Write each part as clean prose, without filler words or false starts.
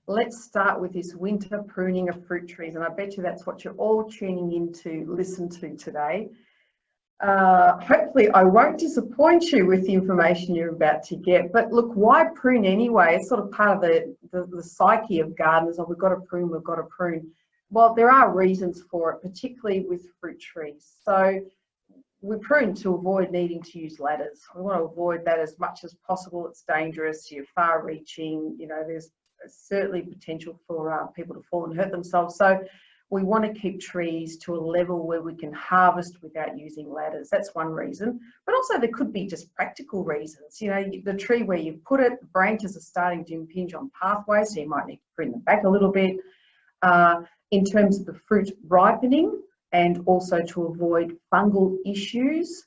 let's start with this winter pruning of fruit trees. And I bet you that's what you're all tuning in to listen to today. Hopefully I won't disappoint you with the information you're about to get, but look, why prune anyway? It's sort of part of the psyche of gardeners. Oh, we've got to prune, we've got to prune. Well, there are reasons for it, particularly with fruit trees. So we prune to avoid needing to use ladders. We want to avoid that as much as possible. It's dangerous, you're far reaching, you know, there's certainly potential for people to fall and hurt themselves. So we want to keep trees to a level where we can harvest without using ladders. That's one reason. But also there could be just practical reasons. You know, the tree where you put it, the branches are starting to impinge on pathways, so you might need to prune them back a little bit. In terms of the fruit ripening and also to avoid fungal issues,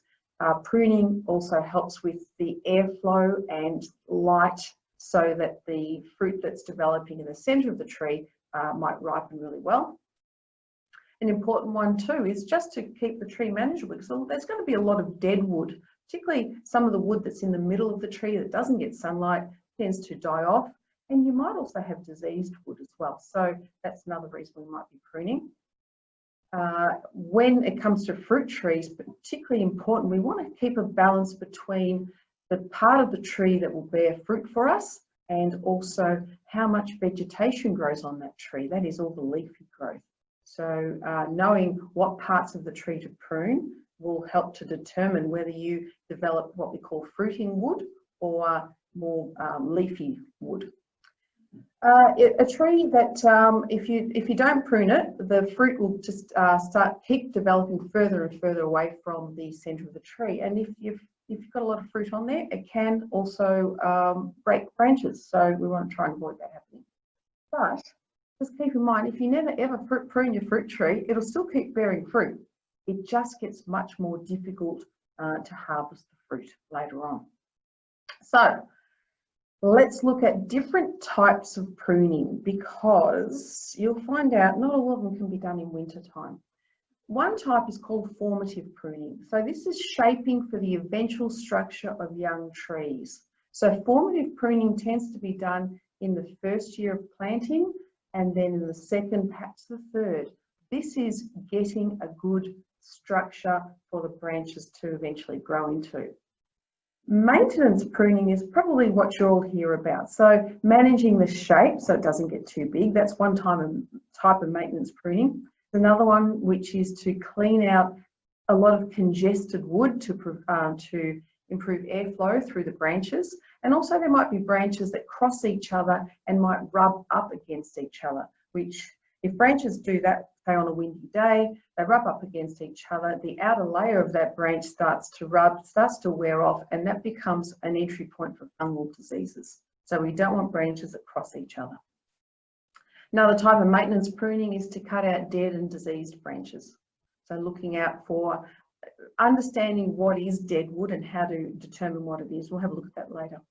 pruning also helps with the airflow and light so that the fruit that's developing in the centre of the tree might ripen really well. An important one too is just to keep the tree manageable, because there's going to be a lot of dead wood, particularly some of the wood that's in the middle of the tree that doesn't get sunlight tends to die off, and you might also have diseased wood as well. So that's another reason we might be pruning. When it comes to fruit trees, particularly important, we want to keep a balance between the part of the tree that will bear fruit for us and also how much vegetation grows on that tree. That is all the leafy growth. So knowing what parts of the tree to prune will help to determine whether you develop what we call fruiting wood or more leafy wood. A tree that if you don't prune it, the fruit will just keep developing further and further away from the centre of the tree. And if you've got a lot of fruit on there, it can also break branches. So we want to try and avoid that happening. But just keep in mind, if you never ever prune your fruit tree, it'll still keep bearing fruit. It just gets much more difficult to harvest the fruit later on. So let's look at different types of pruning, because you'll find out not all of them can be done in winter time. One type is called formative pruning. So this is shaping for the eventual structure of young trees. So formative pruning tends to be done in the first year of planting, and then in the second, perhaps the third. This is getting a good structure for the branches to eventually grow into. Maintenance pruning is probably what you'll hear about. So managing the shape so it doesn't get too big, that's one type of maintenance pruning. Another one which is to clean out a lot of congested wood to improve airflow through the branches. And also there might be branches that cross each other and might rub up against each other, which if branches do that, say on a windy day, they rub up against each other, the outer layer of that branch starts to wear off, and that becomes an entry point for fungal diseases. So we don't want branches that cross each other. Another type of maintenance pruning is to cut out dead and diseased branches. So looking out for understanding what is dead wood and how to determine what it is. We'll have a look at that later.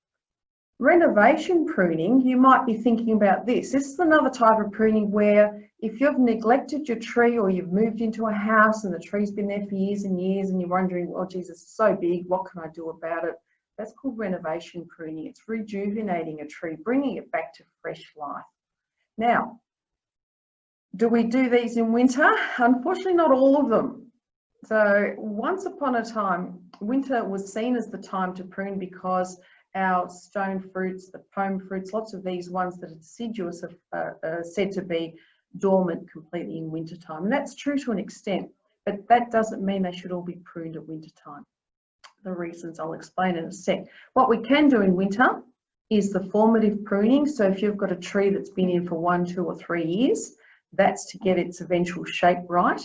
Renovation pruning, you might be thinking about this. This is another type of pruning where if you've neglected your tree or you've moved into a house and the tree's been there for years and years and you're wondering, oh geez, it's so big, what can I do about it? That's called renovation pruning. It's rejuvenating a tree, bringing it back to fresh life. Now, do we do these in winter? Unfortunately, not all of them. So once upon a time, winter was seen as the time to prune because our stone fruits, the pome fruits, lots of these ones that are deciduous are said to be dormant completely in winter time. And that's true to an extent, but that doesn't mean they should all be pruned at winter time. The reasons I'll explain in a sec. What we can do in winter is the formative pruning. So if you've got a tree that's been in for 1, 2 or 3 years, that's to get its eventual shape right.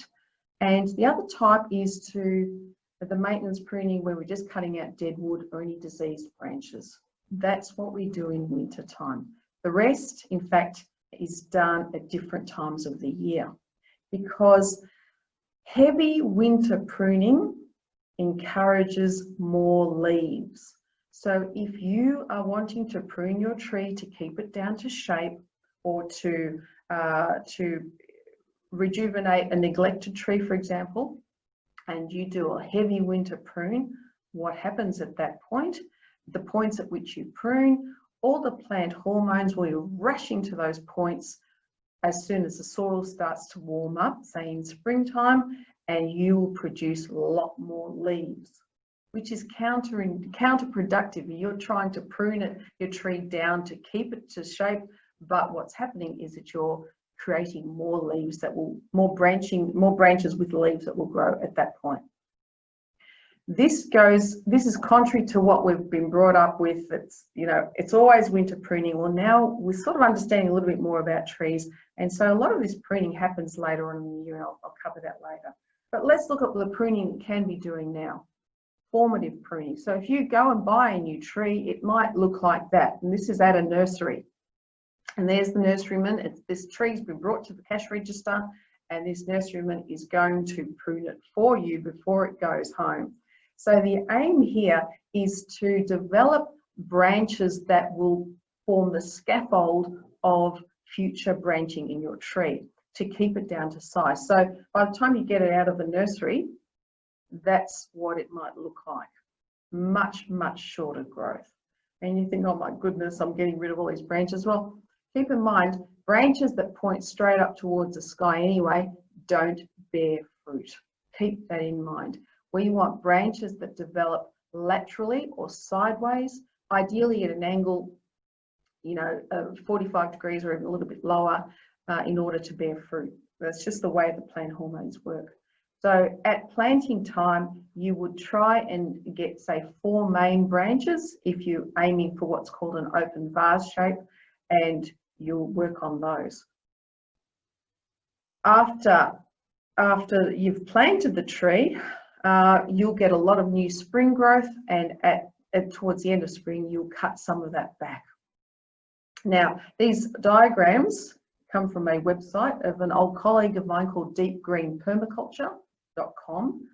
And the other type is the maintenance pruning where we're just cutting out dead wood or any diseased branches. That's what we do in winter time. The rest, in fact, is done at different times of the year, because heavy winter pruning encourages more leaves. So if you are wanting to prune your tree to keep it down to shape or to rejuvenate a neglected tree, for example, and you do a heavy winter prune, what happens at that point? The points at which you prune, all the plant hormones will be rushing to those points as soon as the soil starts to warm up, say in springtime, and you will produce a lot more leaves, which is counterproductive. You're trying to prune your tree down to keep it to shape, but what's happening is that you're creating more leaves that will, more branches with leaves that will grow at that point. This is contrary to what we've been brought up with. It's, you know, it's always winter pruning. Well, now we're sort of understanding a little bit more about trees, and so a lot of this pruning happens later on in the year, and I'll cover that later. But let's look at the pruning you can be doing now. Formative pruning. So if you go and buy a new tree, it might look like that, and this is at a nursery. And there's the nurseryman. This tree's been brought to the cash register, and this nurseryman is going to prune it for you before it goes home. So the aim here is to develop branches that will form the scaffold of future branching in your tree to keep it down to size. So by the time you get it out of the nursery, that's what it might look like. Much, much shorter growth. And you think, oh my goodness, I'm getting rid of all these branches. Well, keep in mind, branches that point straight up towards the sky anyway don't bear fruit. Keep that in mind. We want branches that develop laterally or sideways, ideally at an angle, you know, of 45 degrees or even a little bit lower in order to bear fruit. That's just the way the plant hormones work. So at planting time, you would try and get, say, 4 main branches if you're aiming for what's called an open vase shape, and you'll work on those. After you've planted the tree, you'll get a lot of new spring growth, and towards the end of spring, you'll cut some of that back. Now, these diagrams come from a website of an old colleague of mine called deepgreenpermaculture.com.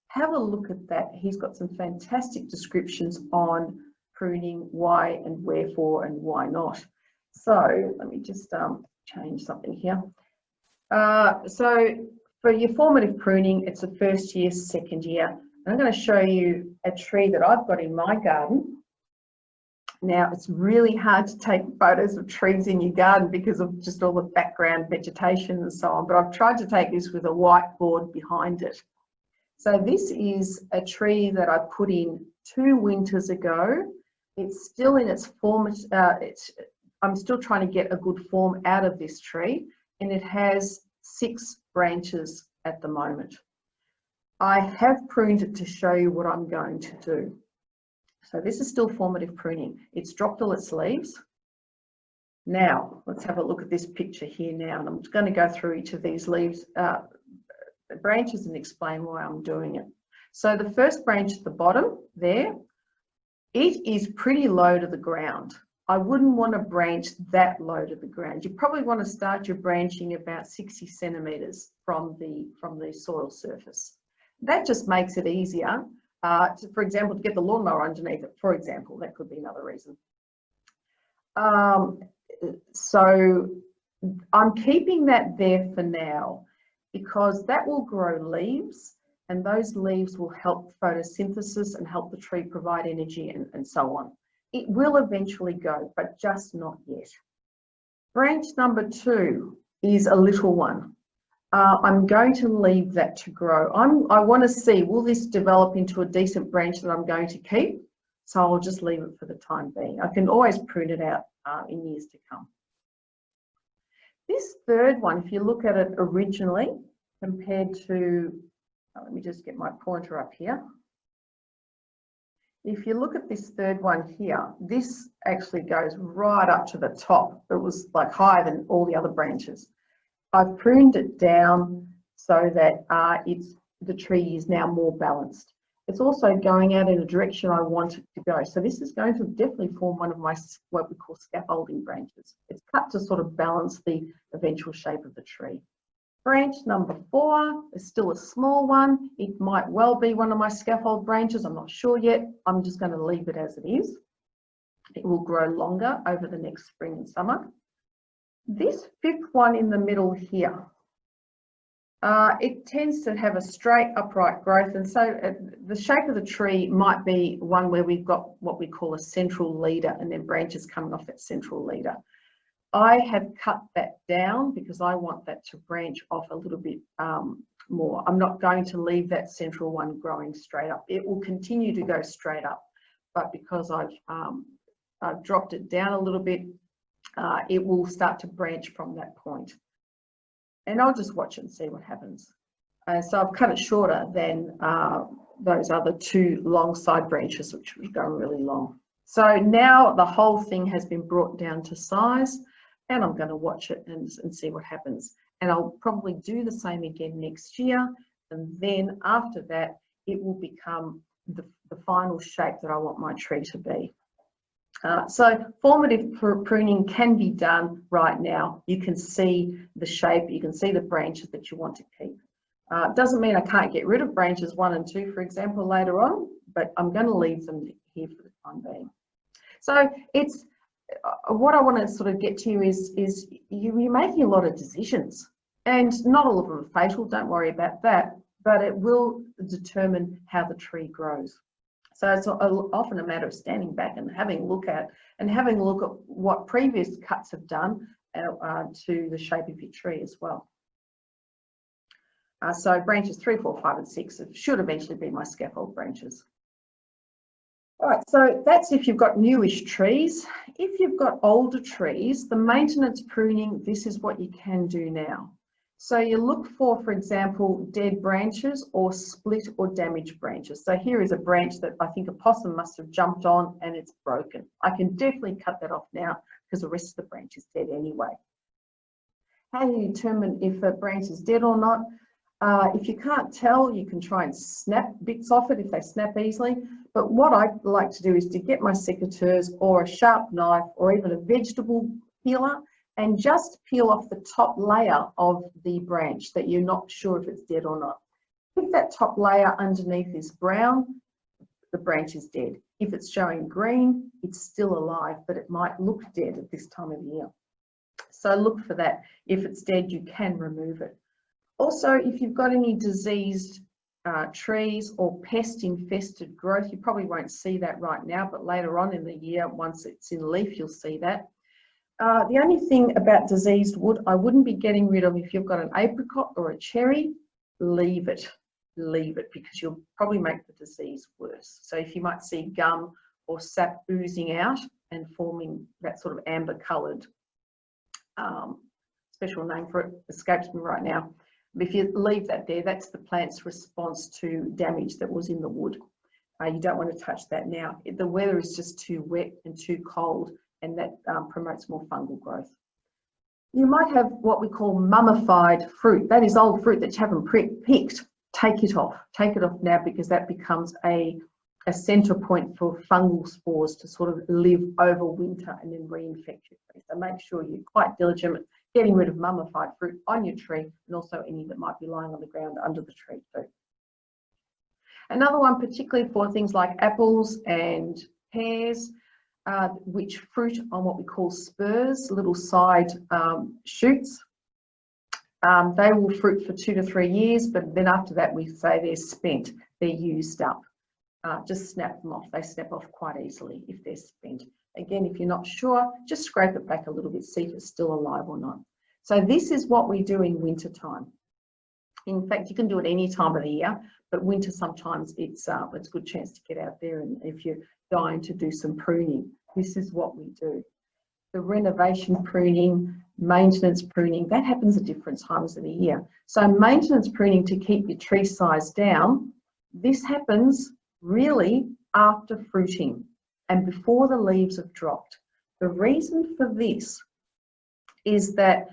Have a look at that. He's got some fantastic descriptions on pruning, why and wherefore and why not. So let me just change something here. So for your formative pruning, it's the first year, second year. And I'm going to show you a tree that I've got in my garden. Now, it's really hard to take photos of trees in your garden because of just all the background vegetation and so on, but I've tried to take this with a whiteboard behind it. So this is a tree that I put in 2 winters ago. It's still in its form. I'm still trying to get a good form out of this tree, and it has 6 branches at the moment. I have pruned it to show you what I'm going to do. So this is still formative pruning. It's dropped all its leaves. Now, let's have a look at this picture here now, and I'm just going to go through each of these leaves, branches, and explain why I'm doing it. So the first branch at the bottom there, it is pretty low to the ground. I wouldn't want to branch that low to the ground. You probably want to start your branching about 60 centimetres from the soil surface. That just makes it easier. For example, to get the lawnmower underneath it, for example, that could be another reason. So I'm keeping that there for now because that will grow leaves, and those leaves will help photosynthesis and help the tree provide energy and so on. It will eventually go, but just not yet. Branch number 2 is a little one. I'm going to leave that to grow. I want to see, will this develop into a decent branch that I'm going to keep? So I'll just leave it for the time being. I can always prune it out in years to come. This third one, if you look at it originally compared to, let me just get my pointer up here. If you look at this third one here, this actually goes right up to the top. It was like higher than all the other branches. I've pruned it down so that the tree is now more balanced. It's also going out in a direction I want it to go. So this is going to definitely form one of my, what we call scaffolding branches. It's cut to sort of balance the eventual shape of the tree. Branch number 4 is still a small one. It might well be one of my scaffold branches. I'm not sure yet. I'm just going to leave it as it is. It will grow longer over the next spring and summer. This 5th one in the middle here, It tends to have a straight upright growth, and so the shape of the tree might be one where we've got what we call a central leader and then branches coming off that central leader. I have cut that down because I want that to branch off a little bit more. I'm not going to leave that central one growing straight up. It will continue to go straight up, but because I've dropped it down a little bit, it will start to branch from that point. And I'll just watch it and see what happens. So I've cut it shorter than those other two long side branches, which was going really long. So now the whole thing has been brought down to size, and I'm going to watch it and see what happens. And I'll probably do the same again next year. And then after that, it will become the final shape that I want my tree to be. So formative pruning can be done right now. You can see the shape, you can see the branches that you want to keep. It doesn't mean I can't get rid of branches 1 and 2, for example, later on, but I'm going to leave them here for the time being. So it's what I want to sort of get to you is you're making a lot of decisions, and not all of them are fatal, don't worry about that, but it will determine how the tree grows. So it's often a matter of standing back and having a look at what previous cuts have done to the shape of your tree as well. So branches 3, 4, 5 and 6 should eventually be my scaffold branches. All right, so that's if you've got newish trees. If you've got older trees, the maintenance pruning, this is what you can do now. So you look for example, dead branches or split or damaged branches. So here is a branch that I think a possum must have jumped on and it's broken. I can definitely cut that off now because the rest of the branch is dead anyway. How do you determine if a branch is dead or not? If you can't tell, you can try and snap bits off it if they snap easily. But what I like to do is to get my secateurs or a sharp knife or even a vegetable peeler and just peel off the top layer of the branch that you're not sure if it's dead or not. If that top layer underneath is brown, the branch is dead. If it's showing green, it's still alive, but it might look dead at this time of year. So look for that. If it's dead, you can remove it. Also, if you've got any diseased trees or pest-infested growth, you probably won't see that right now, but later on in the year, once it's in leaf, you'll see that. The only thing about diseased wood, I wouldn't be getting rid of if you've got an apricot or a cherry, leave it because you'll probably make the disease worse. So if you might see gum or sap oozing out and forming that sort of amber coloured, special name for it escapes me right now. But if you leave that there, that's the plant's response to damage that was in the wood. You don't want to touch that now. The weather is just too wet and too cold, and that promotes more fungal growth. You might have what we call mummified fruit. That is old fruit that you haven't picked. Take it off. Take it off now because that becomes a centre point for fungal spores to sort of live over winter and then reinfect your tree. So make sure you're quite diligent getting rid of mummified fruit on your tree and also any that might be lying on the ground under the tree too. Another one, particularly for things like apples and pears, which fruit on what we call spurs, little side shoots. They will fruit for 2 to 3 years, but then after that we say they're spent, they're used up. Just snap them off. They snap off quite easily if they're spent. Again, if you're not sure, just scrape it back a little bit, see if it's still alive or not. So this is what we do in winter time. In fact, you can do it any time of the year, but winter sometimes it's a good chance to get out there, and if you're dying to do some pruning, this is what we do. The renovation pruning, maintenance pruning, that happens at different times of the year. So maintenance pruning to keep your tree size down, this happens really after fruiting and before the leaves have dropped. The reason for this is that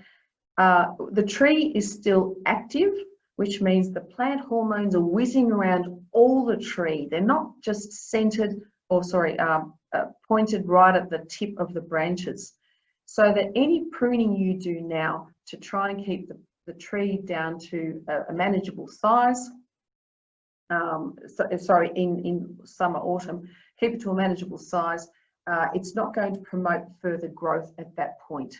the tree is still active, which means the plant hormones are whizzing around all the tree. They're not just centered or pointed right at the tip of the branches. So that any pruning you do now to try and keep the tree down to a manageable size, in summer, autumn, keep it to a manageable size, it's not going to promote further growth at that point.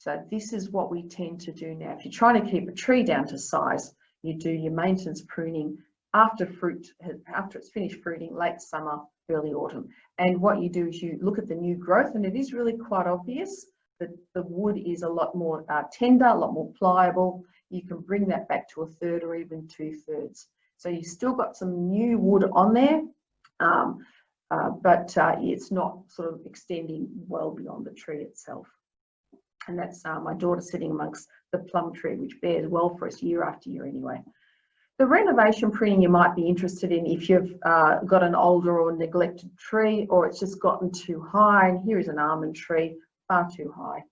So this is what we tend to do now. If you're trying to keep a tree down to size, you do your maintenance pruning after it's finished fruiting, late summer, early autumn. And what you do is you look at the new growth, and it is really quite obvious that the wood is a lot more tender, a lot more pliable. You can bring that back to 1/3 or even 2/3. So you've still got some new wood on there, but it's not sort of extending well beyond the tree itself. And that's my daughter sitting amongst the plum tree, which bears well for us year after year anyway. The renovation pruning you might be interested in if you've got an older or neglected tree, or it's just gotten too high. And here is an almond tree, far too high.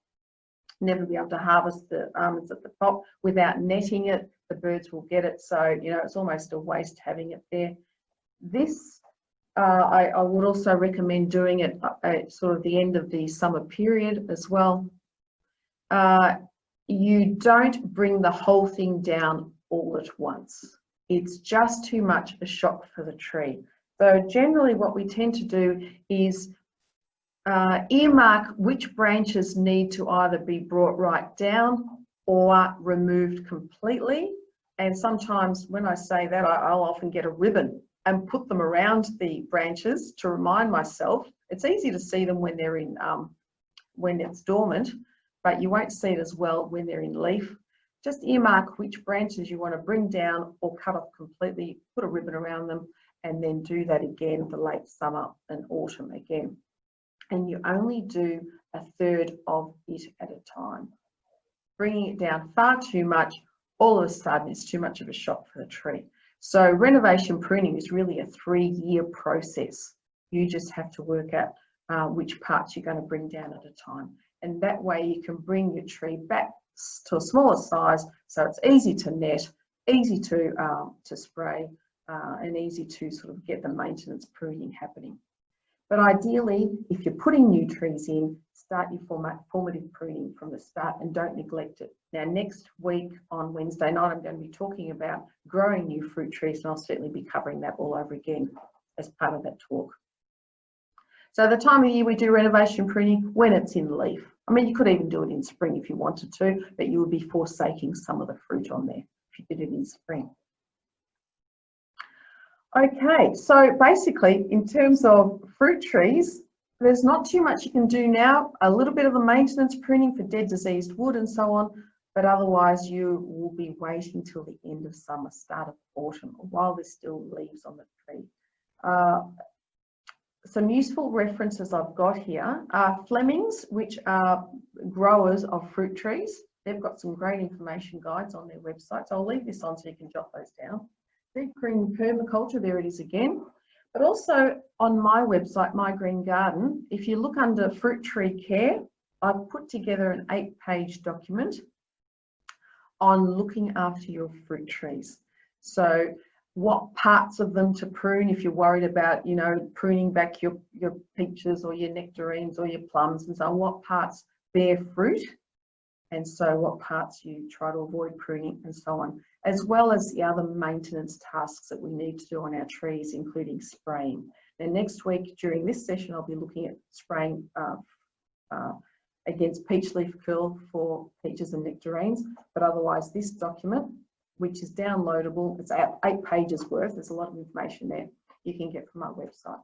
Never be able to harvest the almonds at the top without netting it. The birds will get it. So, you know, it's almost a waste having it there. This, I would also recommend doing it at sort of the end of the summer period as well. You don't bring the whole thing down all at once. It's just too much a shock for the tree. So generally what we tend to do is earmark which branches need to either be brought right down or removed completely. And sometimes when I say that, I'll often get a ribbon and put them around the branches to remind myself. It's easy to see them when they're in, when it's dormant, but you won't see it as well when they're in leaf. Just earmark which branches you want to bring down or cut off completely, put a ribbon around them, and then do that again for late summer and autumn again. And you only do 1/3 of it at a time. Bringing it down far too much, all of a sudden it's too much of a shock for the tree. So renovation pruning is really a 3-year process. You just have to work out which parts you're going to bring down at a time. And that way you can bring your tree back to a smaller size, so it's easy to net, easy to spray, and easy to sort of get the maintenance pruning happening. But ideally, if you're putting new trees in, start your formative pruning from the start and don't neglect it. Now, next week on Wednesday night, I'm going to be talking about growing new fruit trees, and I'll certainly be covering that all over again as part of that talk. So the time of year we do renovation pruning, when it's in leaf. I mean, you could even do it in spring if you wanted to, but you would be forsaking some of the fruit on there if you did it in spring. Okay, so basically in terms of fruit trees, there's not too much you can do now. A little bit of the maintenance pruning for dead diseased wood and so on, but otherwise you will be waiting till the end of summer, start of autumn, while there's still leaves on the tree. Some useful references I've got here are Fleming's, which are growers of fruit trees. They've got some great information guides on their website, so I'll leave this on so you can jot those down. Deep Green Permaculture, there it is again. But also on my website, My Green Garden, if you look under fruit tree care, I've put together an 8-page document on looking after your fruit trees. So what parts of them to prune if you're worried about, you know, pruning back your peaches or your nectarines or your plums and so on, what parts bear fruit, and so what parts you try to avoid pruning and so on, as well as the other maintenance tasks that we need to do on our trees, including spraying. Then next week during this session, I'll be looking at spraying against peach leaf curl for peaches and nectarines, but otherwise this document, which is downloadable, it's 8 pages worth, there's a lot of information there you can get from our website.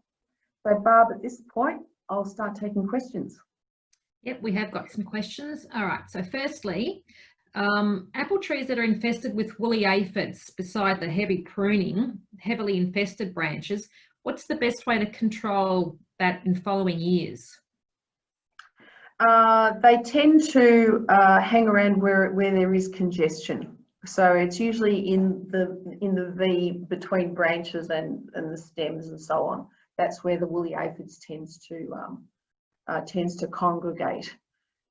So Barb, at this point, I'll start taking questions. Yep, we have got some questions. All right, so firstly, apple trees that are infested with woolly aphids beside the heavy pruning, heavily infested branches, what's the best way to control that in following years? They tend to hang around where there is congestion. So it's usually in the V between branches and the stems and so on. That's where the woolly aphids tends to congregate.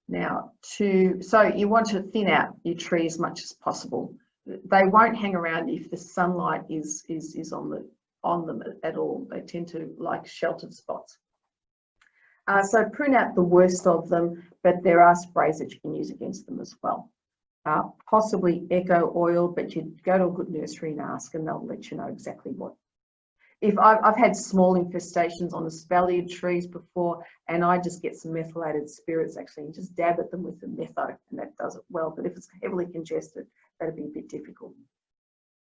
Now, so you want to thin out your tree as much as possible. They won't hang around if the sunlight is on them at all. They tend to like sheltered spots. So prune out the worst of them, but there are sprays that you can use against them as well. Possibly eco oil, but you'd go to a good nursery and ask, and they'll let you know exactly what. If I've had small infestations on espalier trees before, and I just get some methylated spirits actually and just dab at them with the metho, and that does it well. But if it's heavily congested, that'd be a bit difficult.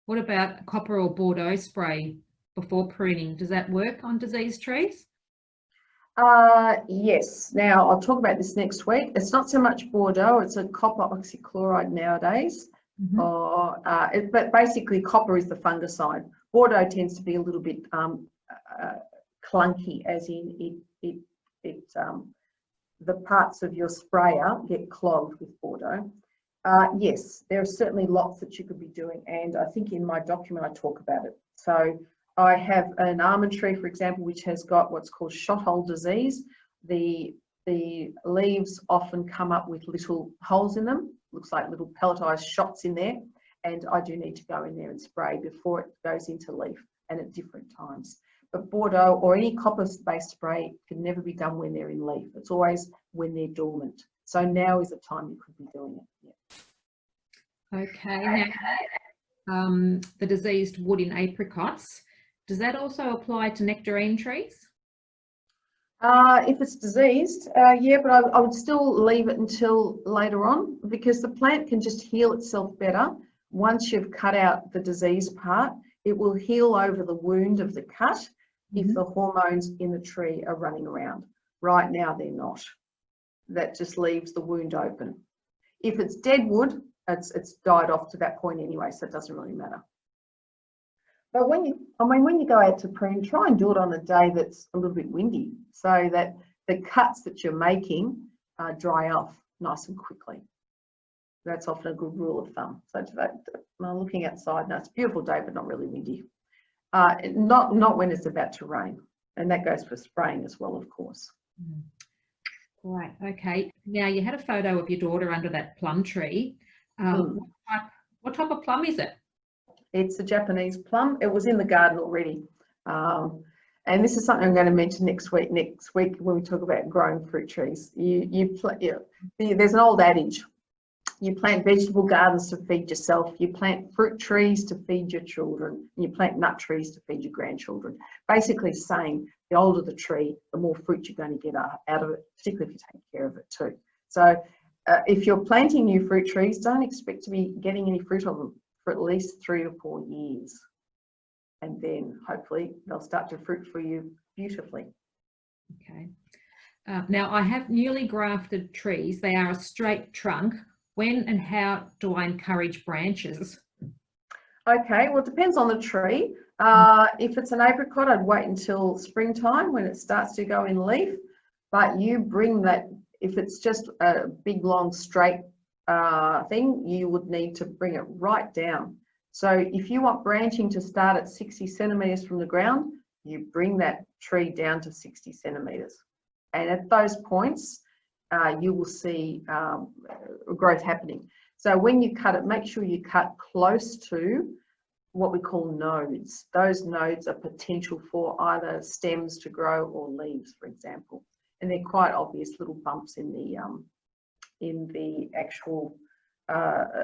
What about copper or Bordeaux spray before pruning? Does that work on diseased trees? Yes. Now I'll talk about this next week. It's not so much Bordeaux; it's a copper oxychloride nowadays. Mm-hmm. But basically, copper is the fungicide. Bordeaux tends to be a little bit clunky, as in the parts of your sprayer get clogged with Bordeaux. Yes, there are certainly lots that you could be doing, and I think in my document I talk about it. So I have an almond tree, for example, which has got what's called shot hole disease. The leaves often come up with little holes in them, looks like little pelletized shots in there, and I do need to go in there and spray before it goes into leaf and at different times. But Bordeaux or any copper-based spray can never be done when they're in leaf. It's always when they're dormant. So now is the time you could be doing it. Yeah. Okay. Now, the diseased wood in apricots, does that also apply to nectarine trees? If it's diseased, yeah, but I would still leave it until later on, because the plant can just heal itself better. Once you've cut out the disease part, it will heal over the wound of the cut if the hormones in the tree are running around. Right now, they're not. That just leaves the wound open. If it's dead wood, it's died off to that point anyway, so it doesn't really matter. But when you go out to prune, try and do it on a day that's a little bit windy, so that the cuts that you're making dry off nice and quickly. That's often a good rule of thumb. So I'm looking outside now. It's a beautiful day, but not really windy. Not when it's about to rain, and that goes for spraying as well, of course. Right. Okay. Now you had a photo of your daughter under that plum tree. What type of plum is it? It's a Japanese plum. It was in the garden already. And this is something I'm going to mention next week when we talk about growing fruit trees. There's an old adage. You plant vegetable gardens to feed yourself. You plant fruit trees to feed your children. And you plant nut trees to feed your grandchildren. Basically saying the older the tree, the more fruit you're going to get out of it, particularly if you take care of it too. So if you're planting new fruit trees, don't expect to be getting any fruit on them for at least 3 or 4 years. And then hopefully they'll start to fruit for you beautifully. Okay. Now I have newly grafted trees. They are a straight trunk. When and how do I encourage branches? Okay, well, it depends on the tree. If it's an apricot, I'd wait until springtime when it starts to go in leaf. But you bring that, if it's just a big, long, straight thing, you would need to bring it right down. So if you want branching to start at 60 centimetres from the ground, you bring that tree down to 60 centimetres. And at those points, you will see growth happening. So when you cut it, make sure you cut close to what we call nodes. Those nodes are potential for either stems to grow or leaves, for example. And they're quite obvious little bumps in the actual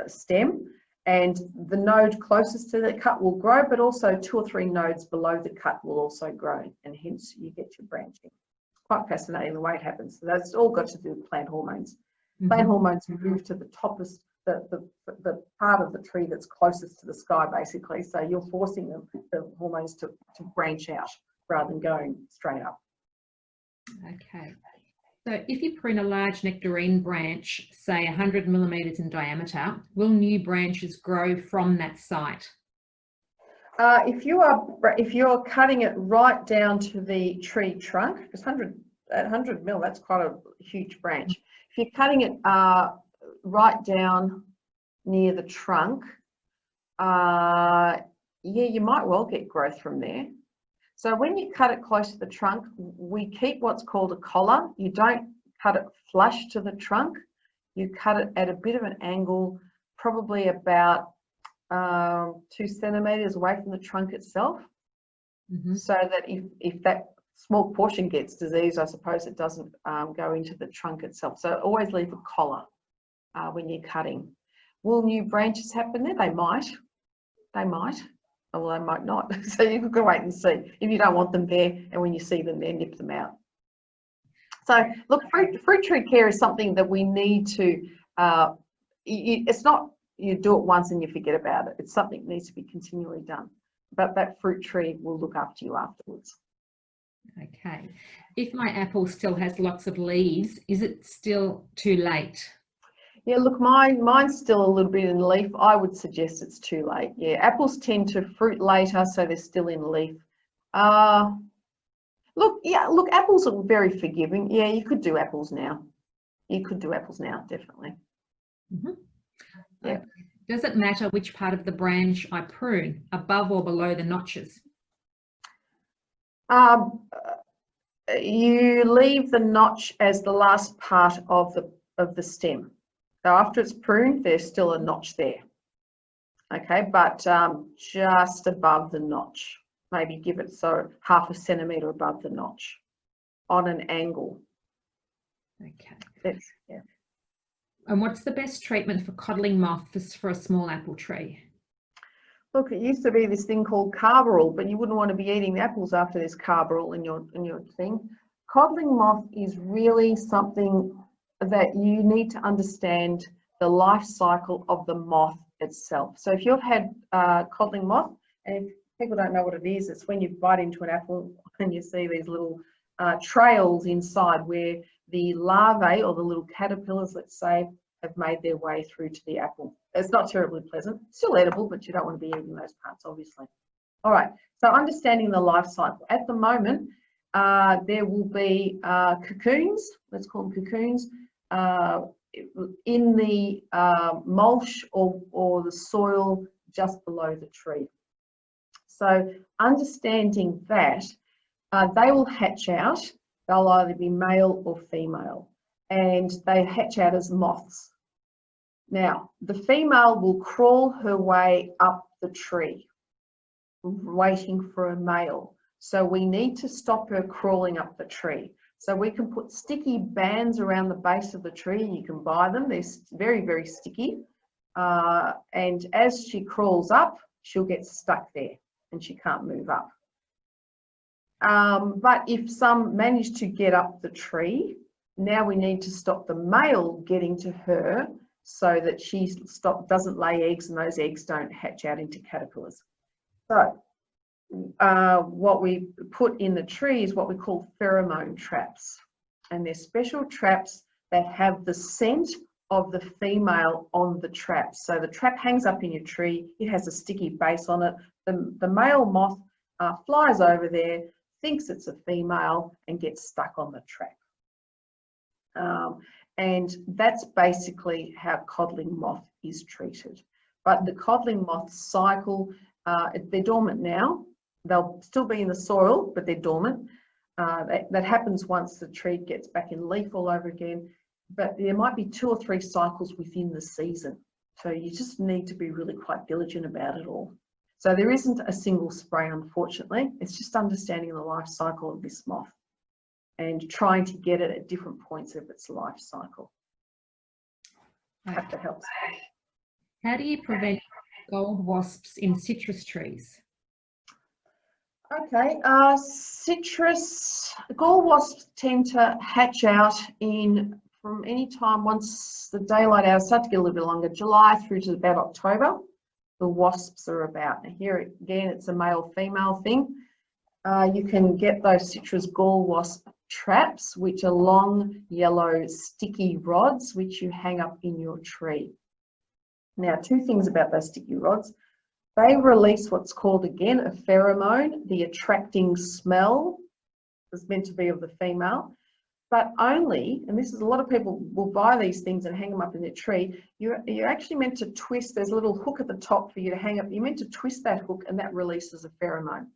stem. And the node closest to the cut will grow, but also 2 or 3 nodes below the cut will also grow, and hence you get your branching. Quite fascinating the way it happens. So that's all got to do with plant hormones. Plant hormones move to the toppest, the part of the tree that's closest to the sky, basically. So you're forcing the hormones to branch out rather than going straight up. Okay. So if you prune a large nectarine branch, say 100 millimetres in diameter, will new branches grow from that site? If you're cutting it right down to the tree trunk, because 100 mil, that's quite a huge branch. If you're cutting it right down near the trunk, yeah, you might well get growth from there. So when you cut it close to the trunk, we keep what's called a collar. You don't cut it flush to the trunk. You cut it at a bit of an angle, probably about 2 centimetres away from the trunk itself, so that if that small portion gets diseased, I suppose it doesn't go into the trunk itself. So always leave a collar when you're cutting. Will new branches happen there? They might. Well, they might not. So you can wait and see if you don't want them there, and when you see them there, nip them out. So look, fruit tree care is something that we need to, it's not you do it once and you forget about it. It's something that needs to be continually done. But that fruit tree will look after you afterwards. Okay. If my apple still has lots of leaves, is it still too late? Yeah, look, mine's still a little bit in leaf. I would suggest it's too late. Yeah, apples tend to fruit later, so they're still in leaf. Look, apples are very forgiving. Yeah, you could do apples now. You could do apples now, definitely. Mm-hmm. Yeah. Okay. Does it matter which part of the branch I prune, above or below the notches? You leave the notch as the last part of the stem. So after it's pruned, there's still a notch there. Okay, but just above the notch. Maybe give it so 1/2 centimetre above the notch on an angle. Okay. Yeah. And what's the best treatment for codling moths for a small apple tree? Look, it used to be this thing called carbaryl, but you wouldn't want to be eating the apples after there's carbaryl in your thing. Codling moth is really something that you need to understand the life cycle of the moth itself. So if you've had codling moth, and if people don't know what it is, it's when you bite into an apple and you see these little trails inside where the larvae or the little caterpillars, let's say, have made their way through to the apple. It's not terribly pleasant, still edible, but you don't want to be eating those parts, obviously. All right, so understanding the life cycle. At the moment, there will be cocoons, let's call them cocoons, in the mulch or the soil just below the tree. So understanding that, they will hatch out. They'll either be male or female, and they hatch out as moths. Now, the female will crawl her way up the tree, waiting for a male. So we need to stop her crawling up the tree. So we can put sticky bands around the base of the tree. You can buy them. They're very, very sticky. And as she crawls up, she'll get stuck there and she can't move up. But if some manage to get up the tree, now we need to stop the male getting to her so that she doesn't lay eggs and those eggs don't hatch out into caterpillars. So what we put in the tree is what we call pheromone traps. And they're special traps that have the scent of the female on the trap. So the trap hangs up in your tree. It has a sticky base on it. The male moth flies over there, thinks it's a female and gets stuck on the trap. And that's basically how codling moth is treated. But the codling moth cycle, they're dormant now. They'll still be in the soil, but they're dormant. That happens once the tree gets back in leaf all over again. But there might be 2 or 3 cycles within the season. So you just need to be really quite diligent about it all. So there isn't a single spray, unfortunately. It's just understanding the life cycle of this moth and trying to get it at different points of its life cycle. I hope that helps. How do you prevent gold wasps in citrus trees? Okay, gall wasps tend to hatch out from any time once the daylight hours start to get a little bit longer, July through to about October. The wasps are about. Now here again, it's a male-female thing. You can get those citrus gall wasp traps, which are long, yellow, sticky rods, which you hang up in your tree. Now, 2 things about those sticky rods. They release what's called, again, a pheromone, the attracting smell is meant to be of the female, but only, and this is a lot of people will buy these things and hang them up in their tree, you're actually meant to twist, there's a little hook at the top for you to hang up, you're meant to twist that hook and that releases a pheromone.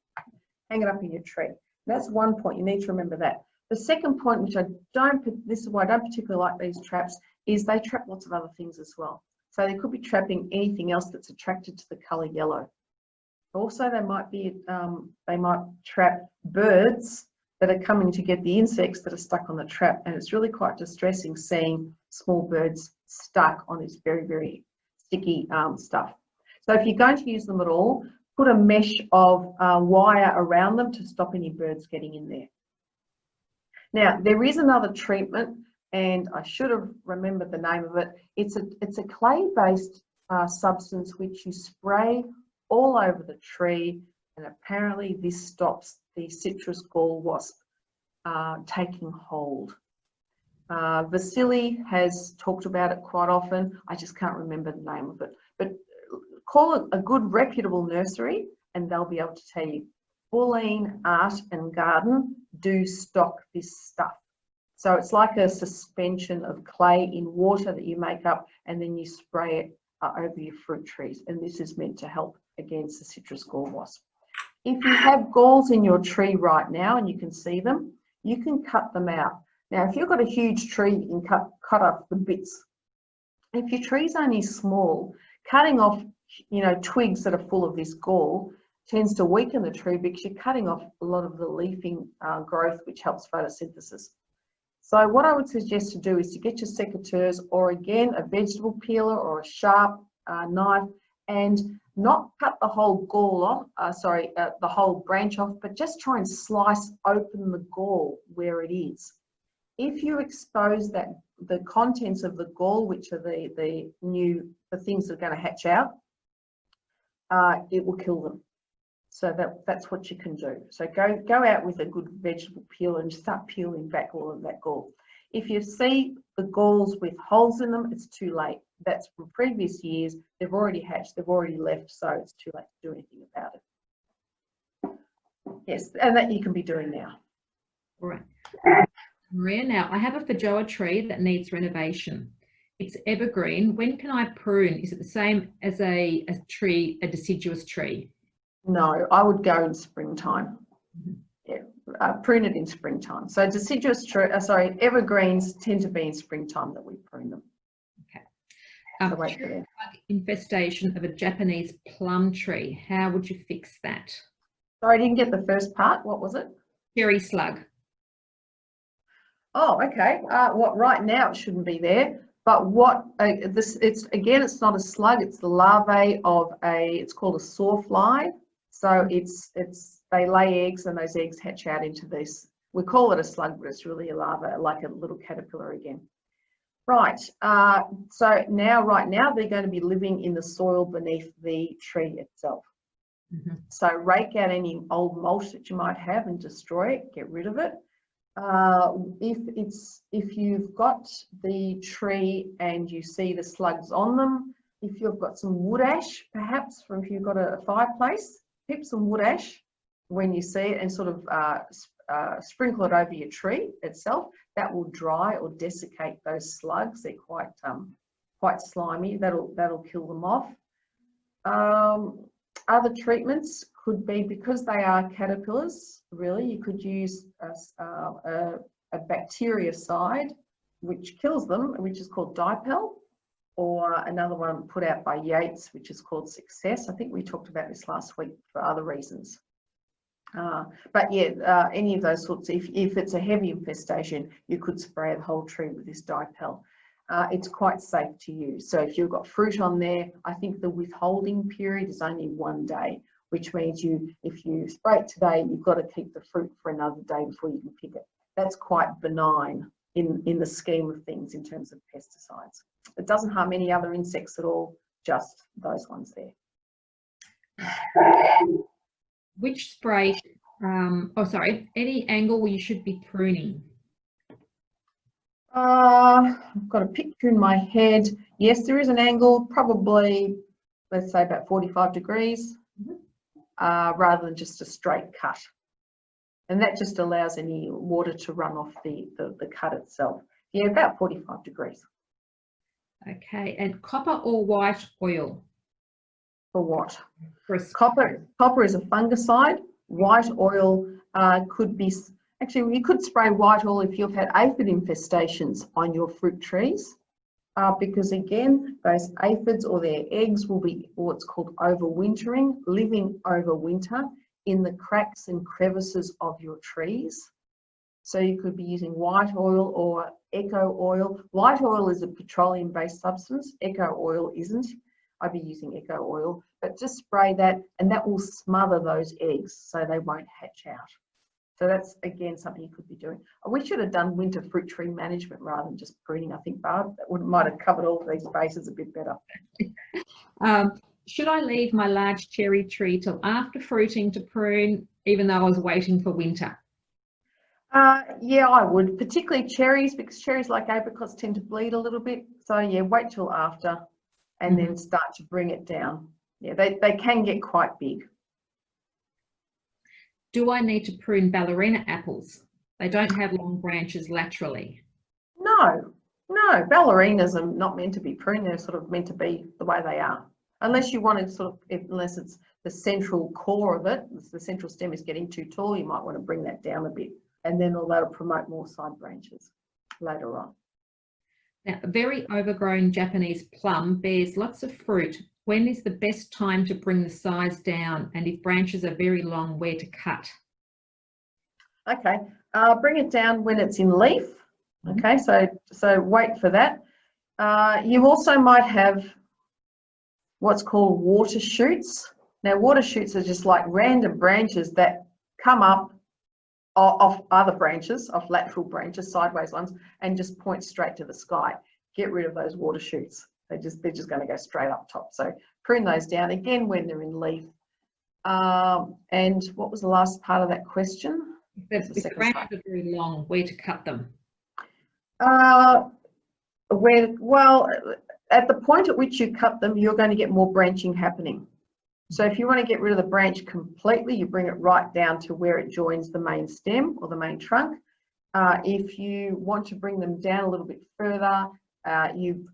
Hang it up in your tree. That's one point, you need to remember that. The second point, which this is why I don't particularly like these traps, is they trap lots of other things as well. So they could be trapping anything else that's attracted to the colour yellow. Also, they might trap birds that are coming to get the insects that are stuck on the trap, and it's really quite distressing seeing small birds stuck on this very, very sticky stuff. So if you're going to use them at all, put a mesh of wire around them to stop any birds getting in there. Now, there is another treatment, and I should have remembered the name of it. It's a clay-based substance which you spray all over the tree, and apparently this stops the citrus gall wasp taking hold. Vasily has talked about it quite often. I just can't remember the name of it. But call it a good reputable nursery and they'll be able to tell you. Pauline Art and Garden do stock this stuff. So it's like a suspension of clay in water that you make up and then you spray it over your fruit trees. And this is meant to help against the citrus gall wasp. If you have galls in your tree right now and you can see them, you can cut them out. Now, if you've got a huge tree, you can cut off the bits. If your tree's only small, cutting off, twigs that are full of this gall tends to weaken the tree because you're cutting off a lot of the leafing growth, which helps photosynthesis. So what I would suggest to do is to get your secateurs or again, a vegetable peeler or a sharp knife and not cut the whole gall off, the whole branch off, but just try and slice open the gall where it is. If you expose the contents of the gall, which are the things that are going to hatch out, it will kill them. So that's what you can do. So go out with a good vegetable peeler and start peeling back all of that gall. If you see the galls with holes in them, it's too late. That's from previous years. They've already hatched, they've already left, so it's too late to do anything about it. Yes, and that you can be doing now. All right. Maria, now I have a feijoa tree that needs renovation. It's evergreen. When can I prune? Is it the same as a deciduous tree? No, I would go in springtime. Yeah, prune it in springtime. So deciduous tree, evergreens tend to be in springtime that we prune them. Okay. So wait for them. Infestation of a Japanese plum tree. How would you fix that? Sorry, I didn't get the first part. What was it? Cherry slug. Oh, okay. Right now it shouldn't be there. But it's not a slug. It's the larvae of it's called a sawfly. So they lay eggs and those eggs hatch out into this. We call it a slug, but it's really a larva, like a little caterpillar again. Right. So right now they're going to be living in the soil beneath the tree itself. Mm-hmm. So rake out any old mulch that you might have and destroy it. Get rid of it. If you've got the tree and you see the slugs on them, if you've got some wood ash, perhaps if you've got a fireplace, keep some wood ash when you see it and sort of sprinkle it over your tree itself. That will dry or desiccate those slugs. They're quite slimy. That'll kill them off. Other treatments could be, because they are caterpillars, really, you could use a bactericide which kills them, which is called Dipel, or another one put out by Yates, which is called Success. I think we talked about this last week for other reasons. But yeah, any of those sorts, if it's a heavy infestation, you could spray the whole tree with this Dipel. It's quite safe to use. So if you've got fruit on there, I think the withholding period is only 1 day, which means if you spray it today, you've got to keep the fruit for another day before you can pick it. That's quite benign in the scheme of things in terms of pesticides. It doesn't harm any other insects at all, just those ones there. Which spray, any angle where you should be pruning? I've got a picture in my head. Yes, there is an angle, probably, let's say about 45 degrees, rather than just a straight cut. And that just allows any water to run off the cut itself. Yeah, about 45 degrees. Okay, and copper or white oil? For what? For Copper is a fungicide. White oil could be, actually you could spray white oil if you've had aphid infestations on your fruit trees, because again, those aphids or their eggs will be what's called overwintering, living over winter in the cracks and crevices of your trees. So you could be using white oil or eco oil. White oil is a petroleum-based substance. Eco oil isn't. I'd be using eco oil, but just spray that and that will smother those eggs so they won't hatch out. So that's, again, something you could be doing. We should have done winter fruit tree management rather than just pruning, I think, Barb. That might have covered all of these bases a bit better. Should I leave my large cherry tree till after fruiting to prune, even though I was waiting for winter? Yeah, I would, particularly cherries, because cherries, like apricots, tend to bleed a little bit. So yeah, wait till after and then start to bring it down. Yeah, they can get quite big. Do I need to prune ballerina apples? They don't have long branches laterally. No, ballerinas are not meant to be pruned. They're sort of meant to be the way they are. Unless you want to sort of, unless it's the central core of it, the central stem is getting too tall, you might want to bring that down a bit. And then that'll promote more side branches later on. Now, a very overgrown Japanese plum bears lots of fruit. When is the best time to bring the size down? And if branches are very long, where to cut? Okay, bring it down when it's in leaf. Okay, so wait for that. You also might have what's called water shoots. Now, water shoots are just like random branches that come up off other branches, off lateral branches, sideways ones, and just point straight to the sky. Get rid of those water shoots. They're just going to go straight up top. So prune those down again when they're in leaf. And what was the last part of that question? If the branches are very long, where to cut them? Well, at the point at which you cut them, you're going to get more branching happening. So if you want to get rid of the branch completely, you bring it right down to where it joins the main stem or the main trunk. If you want to bring them down a little bit further, you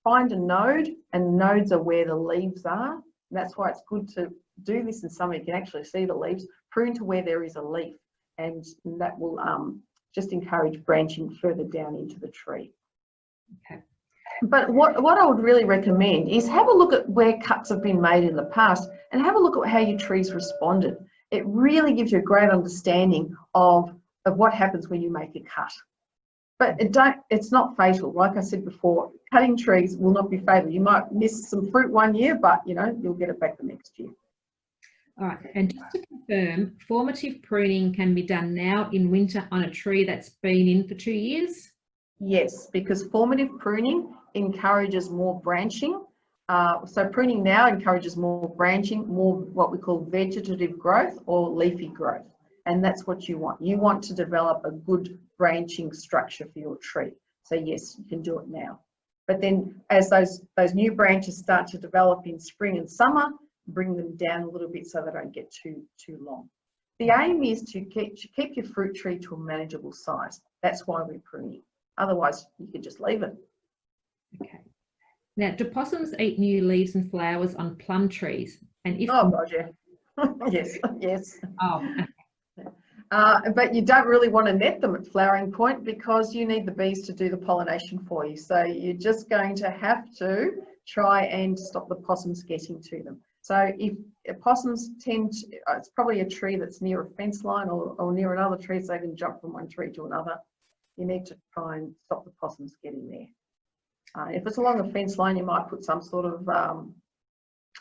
find a node, and nodes are where the leaves are. And that's why it's good to do this in summer. You can actually see the leaves. Prune to where there is a leaf, and that will just encourage branching further down into the tree. Okay. But what I would really recommend is have a look at where cuts have been made in the past and have a look at how your trees responded. It really gives you a great understanding of what happens when you make a cut. But it's not fatal. Like I said before, cutting trees will not be fatal. You might miss some fruit one year, but you'll get it back the next year. All right, and just to confirm, formative pruning can be done now in winter on a tree that's been in for 2 years? Yes, because formative pruning encourages more branching. So pruning now encourages more branching, more what we call vegetative growth or leafy growth. And that's what you want. You want to develop a good branching structure for your tree. So yes, you can do it now. But then as those new branches start to develop in spring and summer, bring them down a little bit so they don't get too long. The aim is to keep your fruit tree to a manageable size. That's why we're pruning. Otherwise, you could just leave it. Okay. Now, do possums eat new leaves and flowers on plum trees? And if oh God, yeah. yes. Oh. But you don't really want to net them at flowering point because you need the bees to do the pollination for you. So you're just going to have to try and stop the possums getting to them. So if possums it's probably a tree that's near a fence line or near another tree, so they can jump from one tree to another. You need to try and stop the possums getting there. If it's along a fence line, you might put some sort of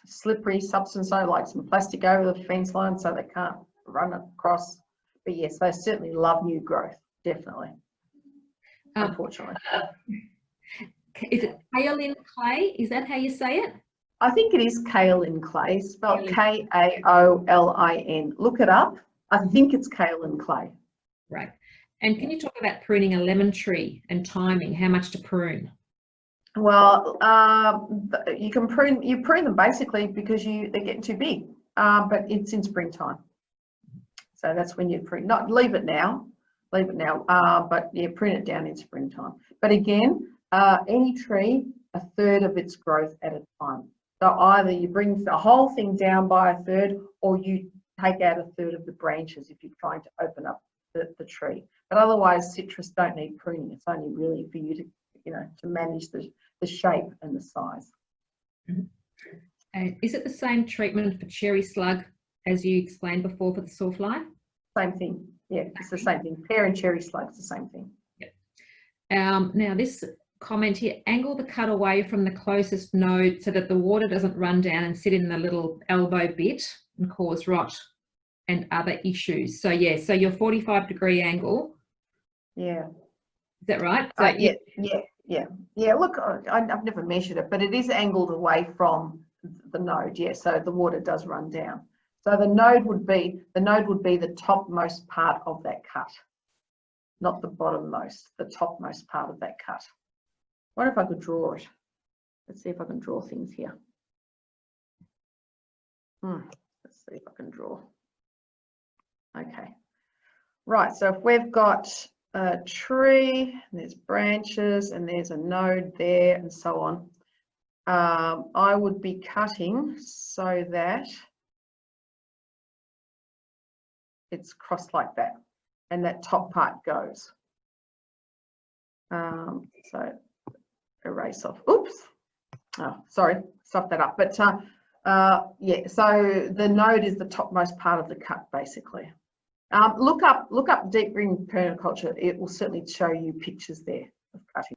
slippery substance, so like some plastic over the fence line so they can't run across. But yes, they certainly love new growth, definitely, unfortunately. Is it kaolin clay? Is that how you say it? I think it is kaolin clay, spelled Kaolin. Look it up. I think it's kaolin clay. Right. And can you talk about pruning a lemon tree and timing, how much to prune? Well, you prune them basically because they're getting too big, but it's in springtime. So that's when you prune, not leave it now, but yeah, prune it down in springtime. But again, any tree, a third of its growth at a time. So either you bring the whole thing down by a third or you take out a third of the branches if you're trying to open up the tree. But otherwise, citrus don't need pruning. It's only really for you to, to manage the shape and the size. Mm-hmm. And is it the same treatment for cherry slug as you explained before for the sawfly? Same thing. Yeah, it's the same thing. Pear and cherry slug, it's the same thing. Yep. Now this comment here, angle the cut away from the closest node so that the water doesn't run down and sit in the little elbow bit and cause rot and other issues. So yeah, so your 45-degree angle. Yeah. Is that right? So yeah. Look, I've never measured it, but it is angled away from the node. Yeah, so the water does run down. So the node would be the topmost part of that cut, not the bottommost, the topmost part of that cut. What if I could draw it? Let's see if I can draw things here. Let's see if I can draw. Okay. Right, so if we've got a tree, and there's branches, and there's a node there, and so on, I would be cutting so that it's crossed like that, and that top part goes. So erase off. Oops. Oh, sorry, stuffed that up. But yeah, so the node is the topmost part of the cut, basically. Look up deep green permaculture. It will certainly show you pictures there of cutting.